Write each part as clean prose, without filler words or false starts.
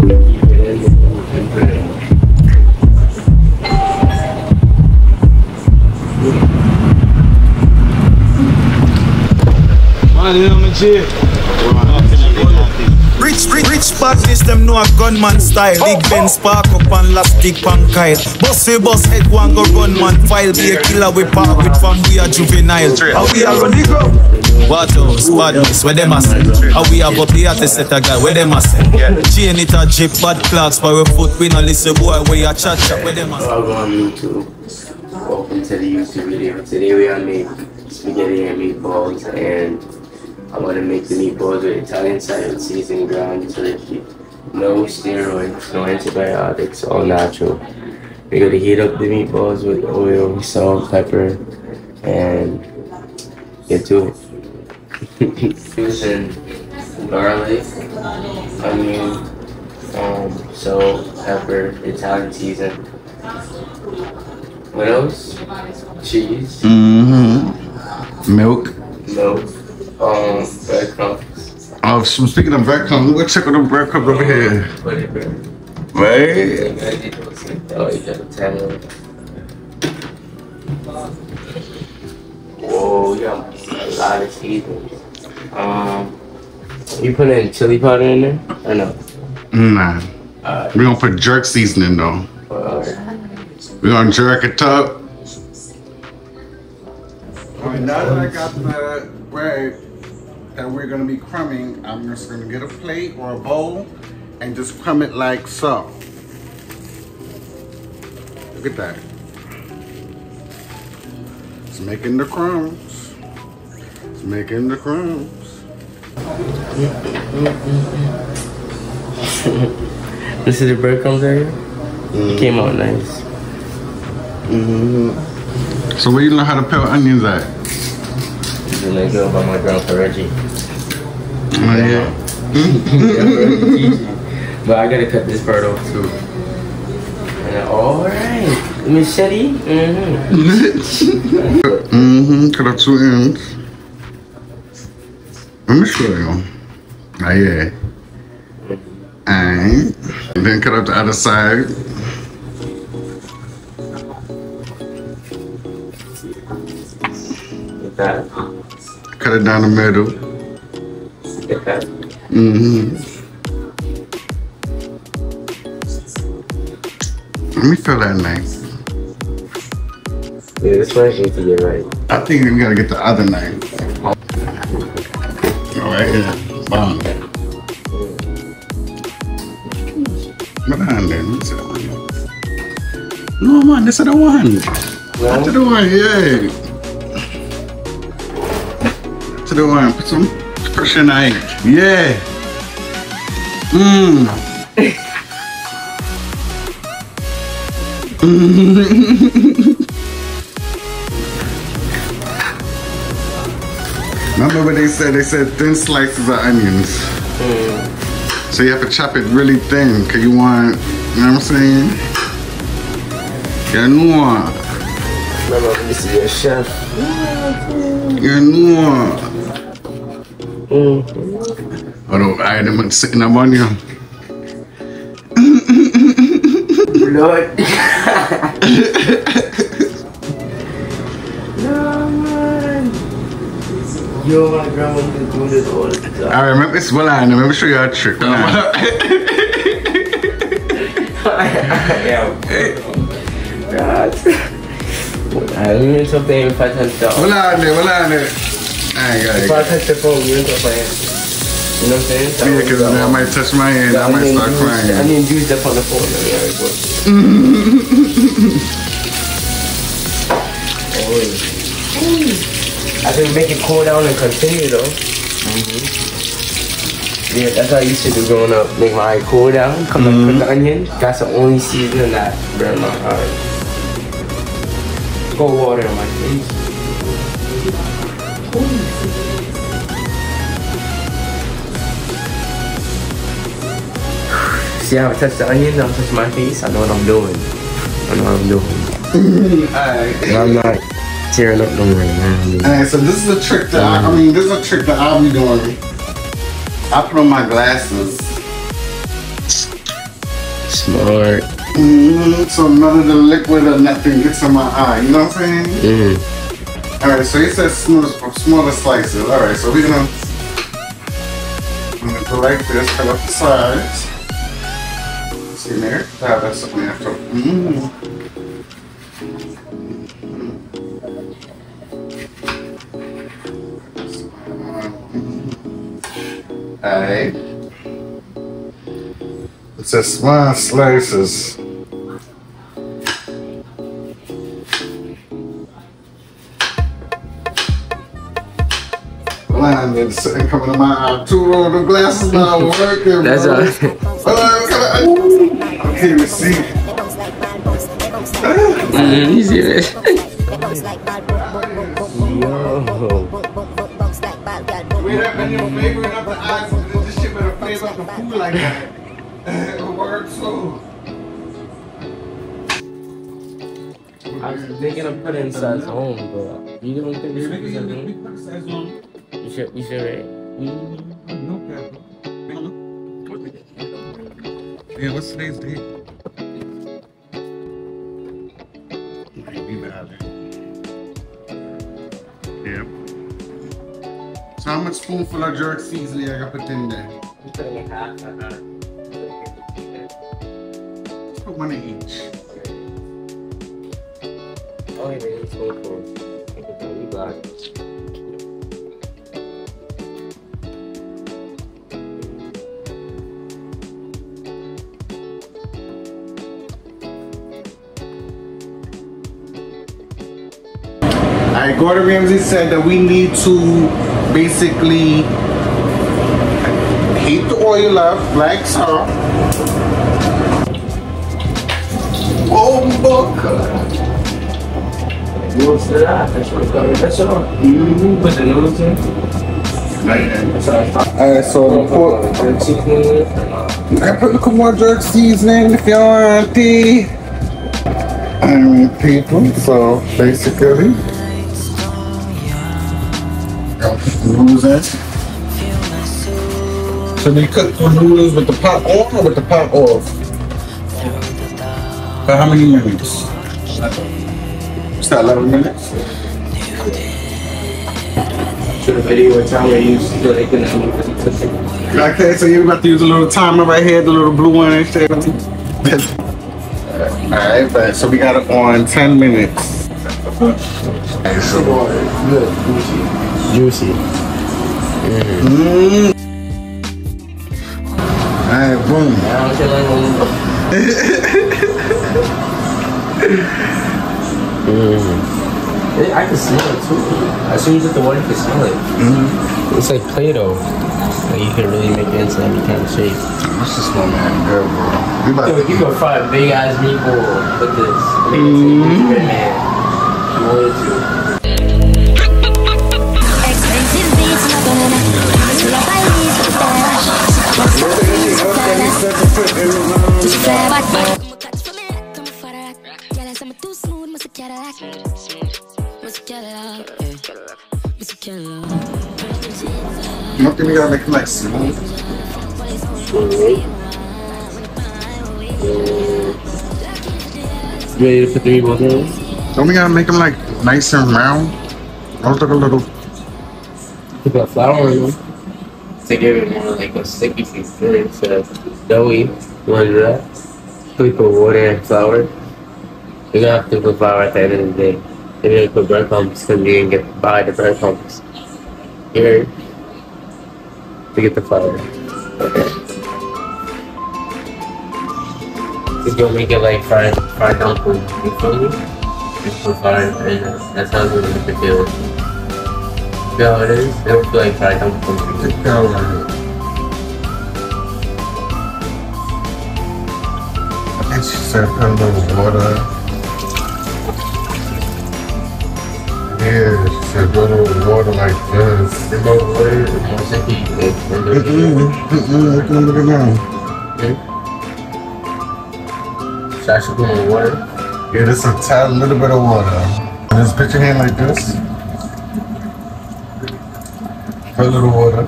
keep it in and put it in. Rich badness, them know a gunman style. Big Ben spark up and last big pan kite. Boss we boss head one go gunman file. Be a killer we park with from we are juvenile. How we are running ground? Waterhouse, badness, where them a say? How we have up the artist set a guy, where them a say? Chain it a jeep, bad clocks, for we foot we no listen boy, where you chat, where them a say? I'll go on YouTube. Welcome to the YouTube video. Today we are making spaghetti and meatballs, and I want to make the meatballs with Italian cider seasoned ground turkey. No steroids, no antibiotics, all natural. We're going to heat up the meatballs with oil, salt, pepper, and get to it. Using garlic, onion, salt, pepper, Italian season. What else? Cheese. Milk. Breadcrumbs. Oh, so speaking of breadcrumbs, let's check on the breadcrumbs over here. Right? Oh, you got a tanner. Whoa, you got a lot of seasonings. You put in chili powder in there or no? Nah. We're gonna put jerk seasoning though. We're gonna jerk it up. Alright, now that I got the bread that we're gonna be crumbing, I'm just gonna get a plate or a bowl and just crumb it like so. Look at that. It's making the crumbs. It's making the crumbs. This is the breadcrumbs area? It came out nice. So where you learn how to peel onions at? And I go by my grandpa Reggie. Oh yeah. But I gotta cut this part off too. And alright. Machete? Cut off 2 ends. Let me show you. Oh yeah. And then cut off the other side. Like that. Cut it down the middle. Like that. Let me feel that knife. Yeah, this one needs to get right. I think we gotta get the other knife. Right here. Bam. What on there? Let me see that one. No, man, this is the one. That's the one, yeah. To the one, put some pressure knife. Yeah. Remember what they said? They said thin slices of onions. So you have to chop it really thin, cause you want, you know what I'm saying? You're new. Remember, this is your chef. You're new. Hold on, I am sitting up on you. Lord. No, man. Yo, my grandma used to do this all the time. I remember this one line. Let me show you a trick. Yeah. God. I mean something if I touch the phone. What line there? I ain't got it. If I touch the phone, you end up playing. You know what I'm saying? So yeah, because I might touch my hand, I might start crying. I need to use that on the phone. I think make it cool down and continue though. Yeah, that's what I used to do growing up. Make my eye cool down, come back, put the onion. That's the only seasoning that burn my eye. Cold water in my face. See how I touch the onions, I'm touching my face? I know what I'm doing. And I'm not tearing up no more, man. Alright, so this is a trick that this is a trick that I'll be doing. I put on my glasses Smart. So none of the liquid or nothing gets in my eye. You know what I'm saying? Alright, so he says smaller slices. Alright, so we're gonna go like this, cut up the sides. See there? That's something after. Alright. It says small slices. Line is sitting coming to my eye. Two roll the glasses not working. That's all. Okay, let's see. Easy, man. Yo. Wait up in your favoring up the eyes. This shit better flavor up the food like that. It works too. I was thinking of putting size home, but you don't think we should put size home? You should, right? Yeah, what's today's date? Yeah. So how much spoonful of jerk seasoning I got put in there? Let's put one in each. Oh, yeah, it's so cool. We got it. Alright, Gordon Ramsay said that we need to basically heat the oil up like so. Oh, What's that? That's what it's called. That's all. Put the noodles in. Alright, so you can put a little more jerk seasoning if you want it. Alright, people, so basically noodles in. So we cook the noodles with the pot on or with the pot off? For how many minutes? Is that 11 minutes? To the video what time we use so they can Okay, so you're about to use a little timer right here, the little blue one and shit. Alright, but so we got it on 10 minutes. Good, juicy. Alright, boom. I can smell it too. As soon as you get the water, you can smell it. It's like Play-Doh. Like you can really make it into any kind of shape. This is smell man good, bro. You can fry a big ass meatball with this. Man, you wanted to. You don't think we gotta make it like smooth? You ready to put the meatballs in? Don't we gotta make them like nice and round? I'll take a little. Put that flour in them to give it more like a sticky feel instead of doughy. You wanna do that? We put water and flour. You're gonna have to put flour at the end of the day. You're gonna put breadcrumbs because you didn't get buy the breadcrumbs. Here to get the flour. It's gonna make it like fried dumpling. You feel me? Just put flour and that's how it's gonna make it feel. You know how it is? It will feel like fried dumpling. And she said put a little water. Yeah, she said put a little water like this. The more water, the more sticky it is. Look at now. So I should put more water? Yeah, just a little bit of water. Just put your hand like this. Put a little water.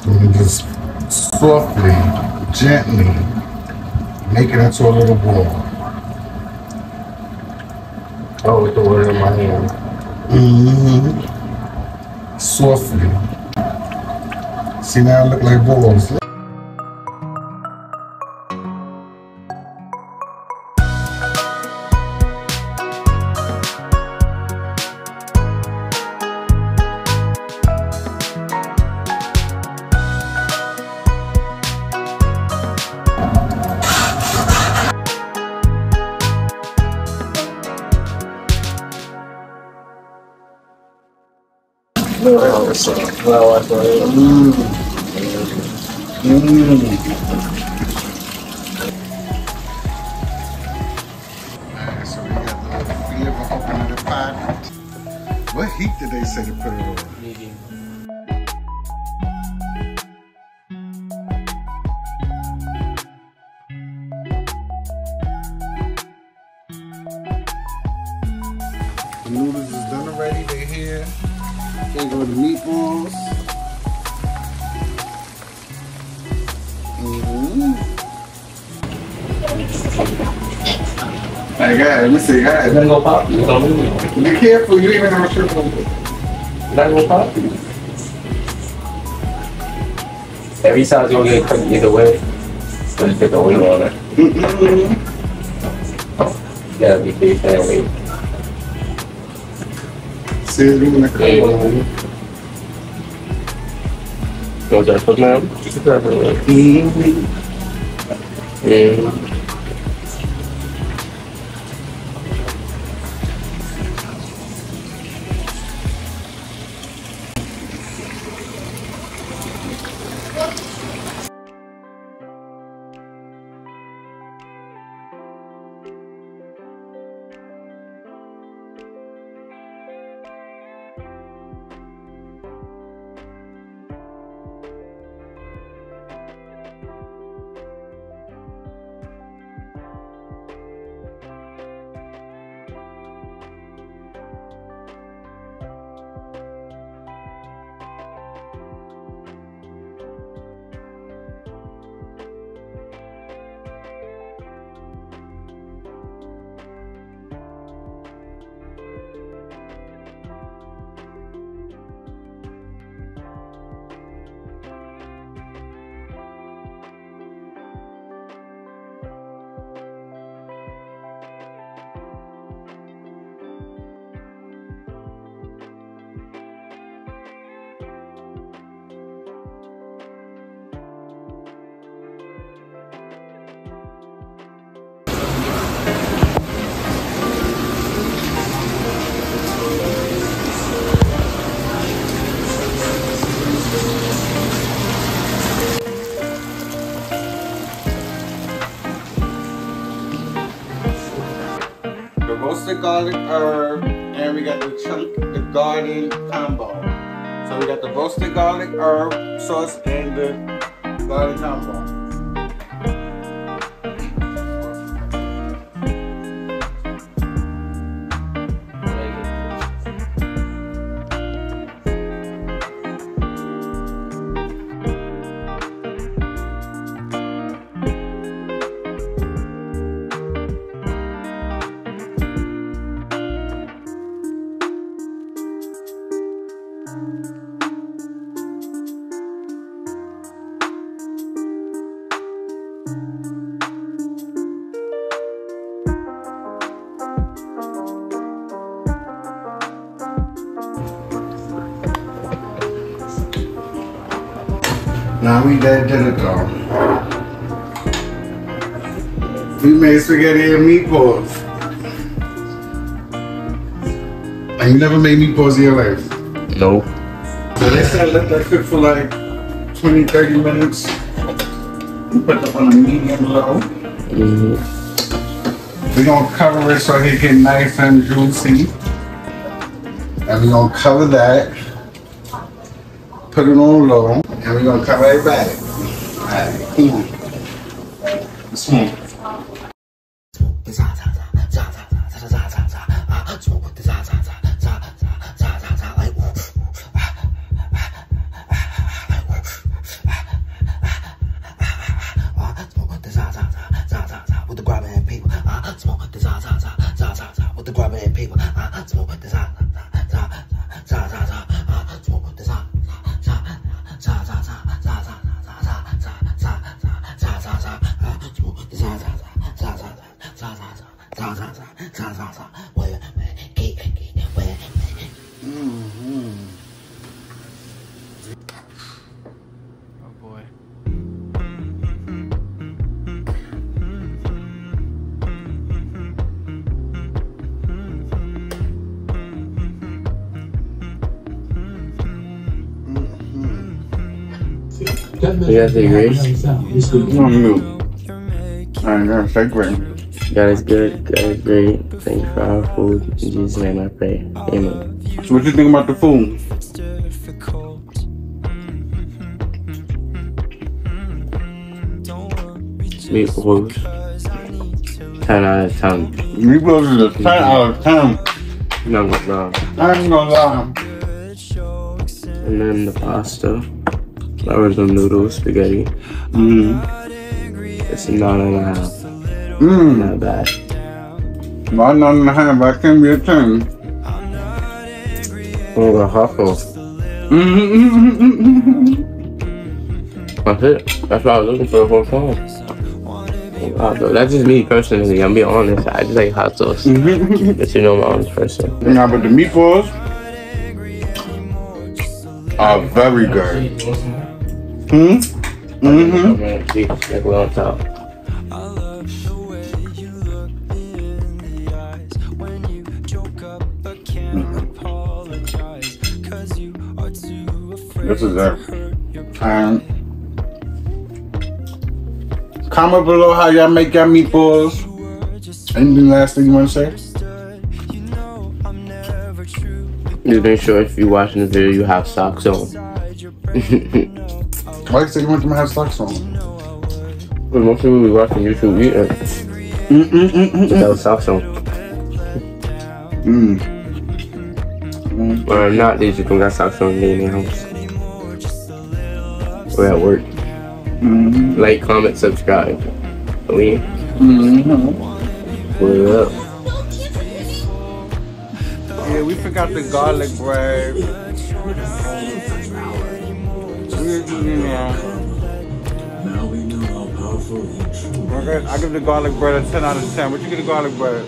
And just softly, gently make it into a little ball. Oh, with the water in my hand. Softly. See, now it look like balls. So we got the liver open in the pot. What heat did they say to put it on? Medium. The noodles is done already. They here. Here go the meatballs. Hey, guys, let me see, guys. You're gonna go pop? You gonna move? Be careful, you ain't gonna trip over. You're not gonna pop? Every side's gonna get cooked either way. So just put the oil on it. You gotta be big fan weight. See, it's gonna cook. So just put them. Roasted garlic herb, and we got the garden combo. So we got the roasted garlic herb sauce and the garden combo. Now we did it though. We made spaghetti and meatballs. And you never made meatballs in your life? Nope. So they said let that cook for like 20-30 minutes. Put them on a medium low. We're gonna cover it so it get nice and juicy. And we're gonna cover that. Put it on low. And we're gonna cover it back. Alright. This one. You guys say grace? I'm gonna say great. God is good, God is great. Thank you for our food. In Jesus' name I pray. Amen. So what you think about the food? Meatballs. 10 out of 10. Meatballs is a 10 out of 10. No, no. I ain't gonna lie. And then the pasta. Original noodles, spaghetti. It's a 9.5. Not bad. My 9.5, I can't be a 10. Oh, the hustle. That's it. That's what I was looking for the whole time. That's just me personally. I'm being honest. I just like hot sauce. But you know I'm an honest person. Nah, but the meatballs are very good. Like we're on top. This is it. Comment below how y'all make your meatballs. Anything last thing you want to say? Just make sure if you're watching the video you have socks on. Why you say you want them to have socks on? Well, most people be watching YouTube eating without socks on. Or not, they just don't got socks on in their house. Or at work. Like, comment, subscribe. What up? Yeah, we forgot the garlic bread. I give the garlic bread a 10 out of 10. What you get the garlic bread?